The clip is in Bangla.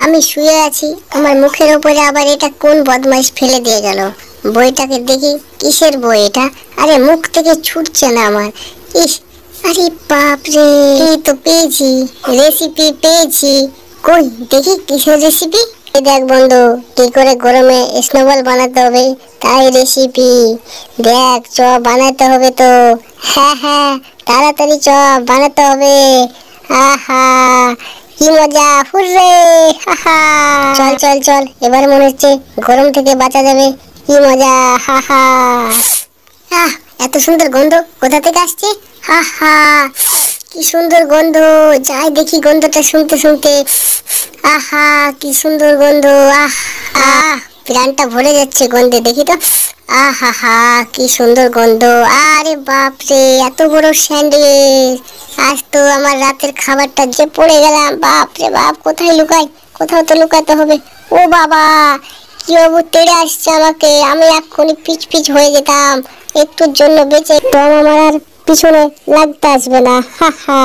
আমি শুয়ে আছি, আমার মুখের উপরে আবার এটা কোন বদমাইশ ফেলে দিয়ে গেল। বইটাকে দেখি, কিসের বই এটা? আরে মুখ থেকে ছুটছে না আমার। ইস, আরে বাপ রে, এই তো পেয়েছি, রেসিপি পেয়েছি। কই দেখি কিসের রেসিপি? এই দেখ বন্ধু, কি করে গরমে স্নোবল বানাতে হবে তাই রেসিপি। দেখ, চ বানাতে হবে তো। হ্যাঁ হ্যাঁ, তাড়াতাড়ি চ বানাতে হবে। আহা কি মজা, হুররে, হাহা। চল চল চল, এবার মনে হচ্ছে গরম থেকে বাঁচা যাবে। কি মজা, হাহা। আহ, এত সুন্দর গন্ধ কোথা থেকে আসছে? হাহা, কি সুন্দর গন্ধ। যাই দেখি গন্ধটা শুনতে শুনতে। আহা কি সুন্দর গন্ধ। আহ আহ, প্রাণটা ভরে যাচ্ছে গন্ধে, দেখি তো। আহা হা, কি সুন্দর গন্ধ। আরে বাপ রে, এত বড় স্যান্ডউইচ। আজ তো আমার রাতের খাবারটা যে পড়ে গেলাম। বাপ রে বাপ, কোথায় লুকাই? কোথাও তো লুকাতে হবে। ও বাবা, কি বাবু তেড়ে আসছে আমাকে, আমি এক্ষুনি পিচ পিচ হয়ে যেতাম। একটুর জন্য বেঁচে তো আমার আর পিছনে লাগতে আসবে না। হা হা।